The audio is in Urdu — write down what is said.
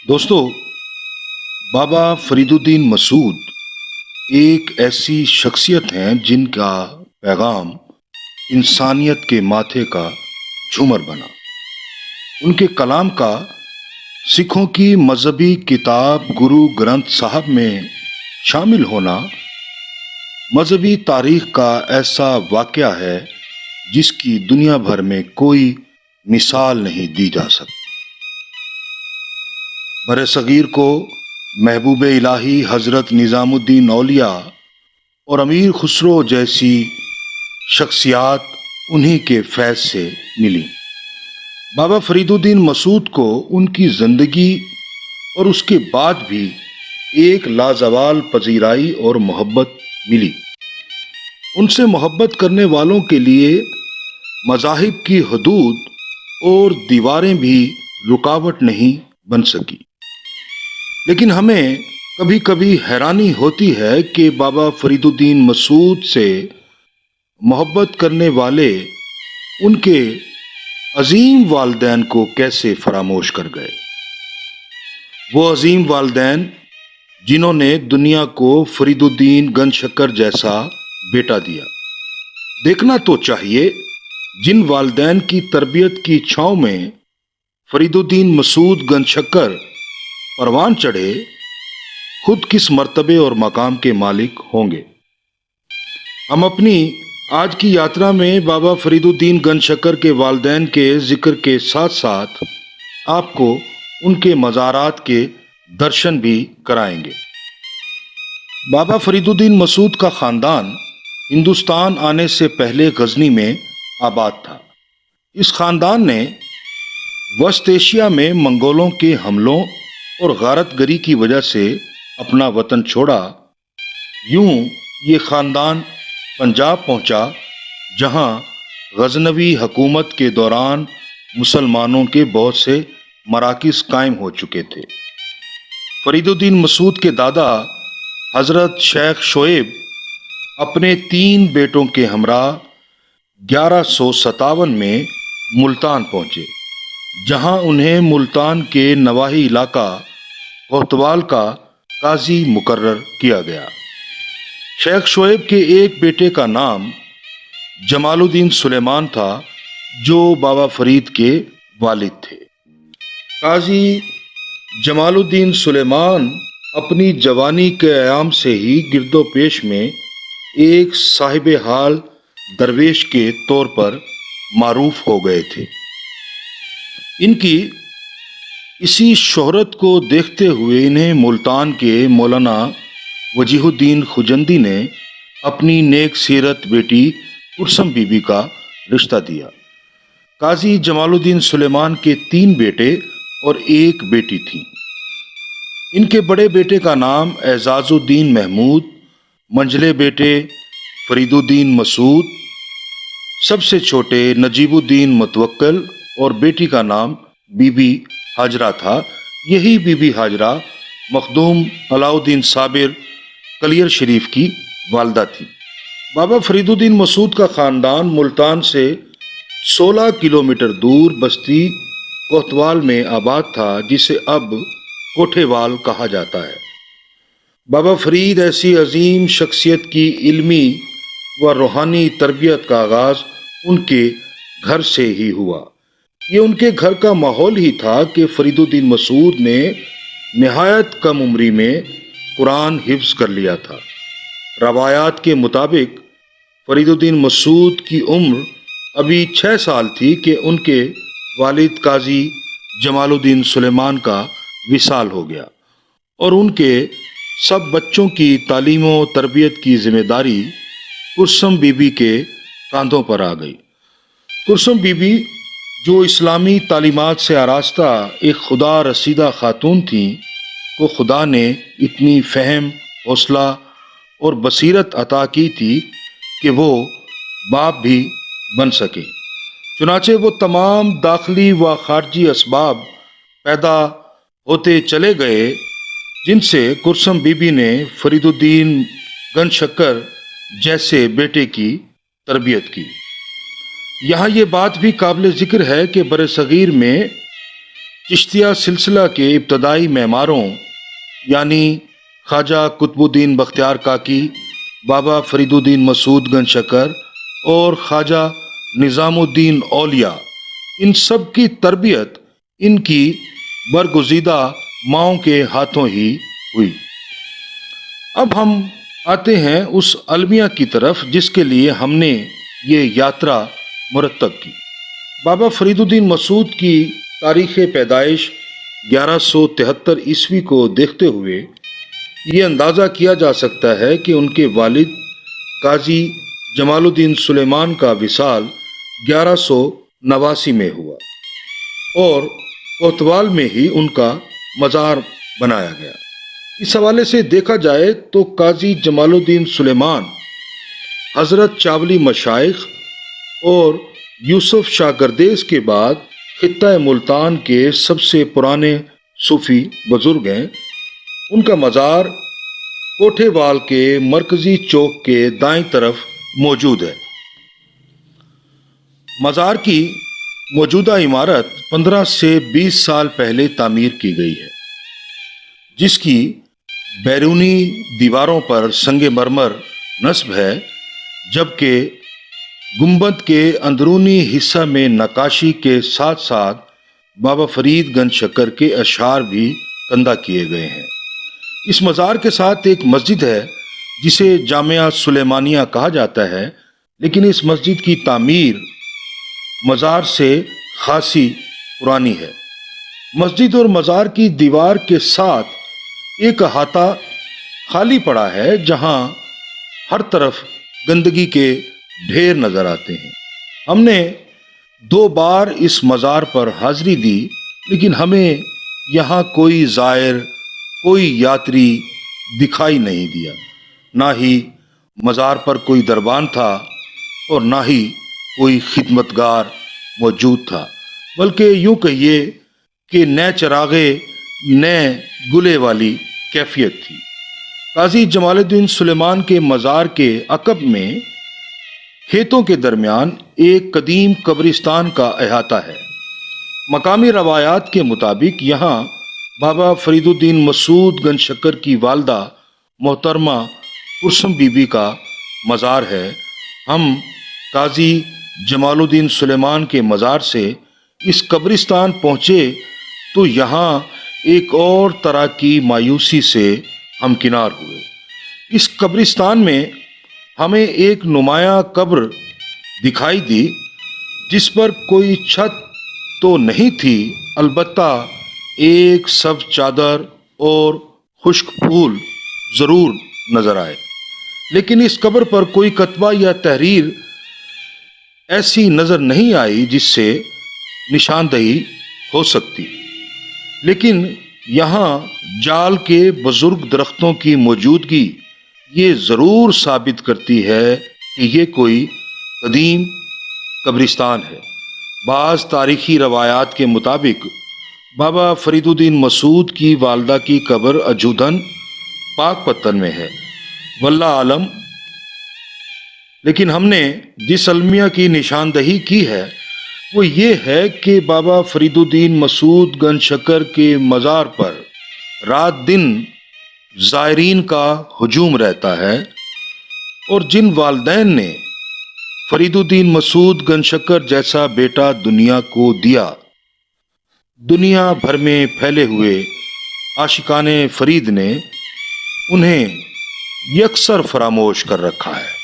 دوستو، بابا فرید الدین مسعود ایک ایسی شخصیت ہیں جن کا پیغام انسانیت کے ماتھے کا جھومر بنا۔ ان کے کلام کا سکھوں کی مذہبی کتاب گرو گرنتھ صاحب میں شامل ہونا مذہبی تاریخ کا ایسا واقعہ ہے جس کی دنیا بھر میں کوئی مثال نہیں دی جا سکتی۔ بر صغیر کو محبوب الہی حضرت نظام الدین اولیاء اور امیر خسرو جیسی شخصیات انہی کے فیض سے ملی۔ بابا فرید الدین مسعود کو ان کی زندگی اور اس کے بعد بھی ایک لازوال پذیرائی اور محبت ملی۔ ان سے محبت کرنے والوں کے لیے مذاہب کی حدود اور دیواریں بھی رکاوٹ نہیں بن سکی۔ لیکن ہمیں کبھی کبھی حیرانی ہوتی ہے کہ بابا فرید الدین مسعود سے محبت کرنے والے ان کے عظیم والدین کو کیسے فراموش کر گئے۔ وہ عظیم والدین جنہوں نے دنیا کو فرید الدین گن شکر جیسا بیٹا دیا۔ دیکھنا تو چاہیے جن والدین کی تربیت کی چھاؤں میں فرید الدین مسعود گن شکر پروان چڑھے، خود کس مرتبے اور مقام کے مالک ہوں گے۔ ہم اپنی آج کی یاترا میں بابا فرید الدین گن شکر کے والدین کے ذکر کے ساتھ ساتھ آپ کو ان کے مزارات کے درشن بھی کرائیں گے۔ بابا فرید الدین مسعود کا خاندان ہندوستان آنے سے پہلے غزنی میں آباد تھا۔ اس خاندان نے وسط ایشیا میں منگولوں کے حملوں اور غارت گری کی وجہ سے اپنا وطن چھوڑا۔ یوں یہ خاندان پنجاب پہنچا، جہاں غزنوی حکومت کے دوران مسلمانوں کے بہت سے مراکز قائم ہو چکے تھے۔ فرید الدین مسعود کے دادا حضرت شیخ شعیب اپنے 3 بیٹوں کے ہمراہ 1157 میں ملتان پہنچے، جہاں انہیں ملتان کے نواحی علاقہ کوتوال کا قاضی مقرر کیا گیا۔ شیخ شعیب کے ایک بیٹے کا نام جمال الدین سلیمان تھا، جو بابا فرید کے والد تھے۔ قاضی جمال الدین سلیمان اپنی جوانی کے ایام سے ہی گرد و پیش میں ایک صاحب حال درویش کے طور پر معروف ہو گئے تھے۔ ان کی اسی شہرت کو دیکھتے ہوئے انہیں ملتان کے مولانا وجیہ الدین خجندی نے اپنی نیک سیرت بیٹی کلثوم بی بی کا رشتہ دیا۔ قاضی جمال الدین سلیمان کے 3 بیٹے اور ایک بیٹی تھیں۔ ان کے بڑے بیٹے کا نام اعزاز الدین محمود، منجلے بیٹے فرید الدین مسعود، سب سے چھوٹے نجیب الدین متوکل اور بیٹی کا نام بی بی ہاجرہ تھا۔ یہی بی بی ہاجرہ مخدوم علاء الدین صابر کلیر شریف کی والدہ تھی۔ بابا فرید الدین مسعود کا خاندان ملتان سے 16 کلومیٹر دور بستی کوتوال میں آباد تھا، جسے اب کوٹھے وال کہا جاتا ہے۔ بابا فرید ایسی عظیم شخصیت کی علمی و روحانی تربیت کا آغاز ان کے گھر سے ہی ہوا۔ یہ ان کے گھر کا ماحول ہی تھا کہ فرید الدین مسعود نے نہایت کم عمری میں قرآن حفظ کر لیا تھا۔ روایات کے مطابق فرید الدین مسعود کی عمر ابھی 6 سال تھی کہ ان کے والد قاضی جمال الدین سلیمان کا وصال ہو گیا، اور ان کے سب بچوں کی تعلیم و تربیت کی ذمہ داری کلثوم بی بی کے کاندھوں پر آ گئی۔ کلثوم بی بی، جو اسلامی تعلیمات سے آراستہ ایک خدا رسیدہ خاتون تھیں، کو خدا نے اتنی فہم، حوصلہ اور بصیرت عطا کی تھی کہ وہ باپ بھی بن سکے۔ چنانچہ وہ تمام داخلی و خارجی اسباب پیدا ہوتے چلے گئے جن سے کلثوم بی بی نے فرید الدین گن شکر جیسے بیٹے کی تربیت کی۔ یہاں یہ بات بھی قابل ذکر ہے کہ برصغیر میں چشتیہ سلسلہ کے ابتدائی معماروں یعنی خواجہ قطب الدین بختیار کاکی، بابا فرید الدین مسعود گنج شکر اور خواجہ نظام الدین اولیاء، ان سب کی تربیت ان کی برگزیدہ ماؤں کے ہاتھوں ہی ہوئی۔ اب ہم آتے ہیں اس المیہ کی طرف جس کے لیے ہم نے یہ یاترا مرتب کی۔ بابا فرید الدین مسعود کی تاریخ پیدائش 1173 عیسوی کو دیکھتے ہوئے یہ اندازہ کیا جا سکتا ہے کہ ان کے والد قاضی جمال الدین سلیمان کا وصال 1189 میں ہوا اور کوتوال میں ہی ان کا مزار بنایا گیا۔ اس حوالے سے دیکھا جائے تو قاضی جمال الدین سلیمان حضرت چاولی مشائخ اور یوسف شاہ گردیز کے بعد خطہ ملتان کے سب سے پرانے صوفی بزرگ ہیں۔ ان کا مزار کوٹھے وال کے مرکزی چوک کے دائیں طرف موجود ہے۔ مزار کی موجودہ عمارت 15 سے 20 سال پہلے تعمیر کی گئی ہے، جس کی بیرونی دیواروں پر سنگ مرمر نصب ہے، جبکہ گنبد کے اندرونی حصہ میں نقاشی کے ساتھ ساتھ بابا فرید گنج شکر کے اشعار بھی کندہ کیے گئے ہیں۔ اس مزار کے ساتھ ایک مسجد ہے جسے جامعہ سلیمانیہ کہا جاتا ہے، لیکن اس مسجد کی تعمیر مزار سے خاصی پرانی ہے۔ مسجد اور مزار کی دیوار کے ساتھ ایک احاطہ خالی پڑا ہے جہاں ہر طرف گندگی کے ڈھیر نظر آتے ہیں۔ ہم نے 2 بار اس مزار پر حاضری دی، لیکن ہمیں یہاں کوئی زائر، کوئی یاتری دکھائی نہیں دیا۔ نہ ہی مزار پر کوئی دربان تھا اور نہ ہی کوئی خدمتگار موجود تھا، بلکہ یوں کہیے کہ نئے چراغے نئے گلے والی کیفیت تھی۔ قاضی جمال الدین سلیمان کے مزار کے عقب میں کھیتوں کے درمیان ایک قدیم قبرستان کا احاطہ ہے۔ مقامی روایات کے مطابق یہاں بابا فرید الدین مسعود گنج شکر کی والدہ محترمہ پرسم بی بی کا مزار ہے۔ ہم قاضی جمال الدین سلیمان کے مزار سے اس قبرستان پہنچے تو یہاں ایک اور طرح کی مایوسی سے ہمکنار ہوئے۔ اس قبرستان میں ہمیں ایک نمایاں قبر دکھائی دی جس پر کوئی چھت تو نہیں تھی، البتہ ایک سبز چادر اور خشک پھول ضرور نظر آئے، لیکن اس قبر پر کوئی کتبہ یا تحریر ایسی نظر نہیں آئی جس سے نشاندہی ہو سکتی۔ لیکن یہاں جال کے بزرگ درختوں کی موجودگی یہ ضرور ثابت کرتی ہے کہ یہ کوئی قدیم قبرستان ہے۔ بعض تاریخی روایات کے مطابق بابا فرید الدین مسعود کی والدہ کی قبر اجودھن پاک پتن میں ہے، واللہ عالم۔ لیکن ہم نے جس المیہ کی نشاندہی کی ہے وہ یہ ہے کہ بابا فرید الدین مسعود گنج شکر کے مزار پر رات دن زائرین کا ہجوم رہتا ہے، اور جن والدین نے فرید الدین مسعود گنج شکر جیسا بیٹا دنیا کو دیا، دنیا بھر میں پھیلے ہوئے عاشقان فرید نے انہیں یکسر فراموش کر رکھا ہے۔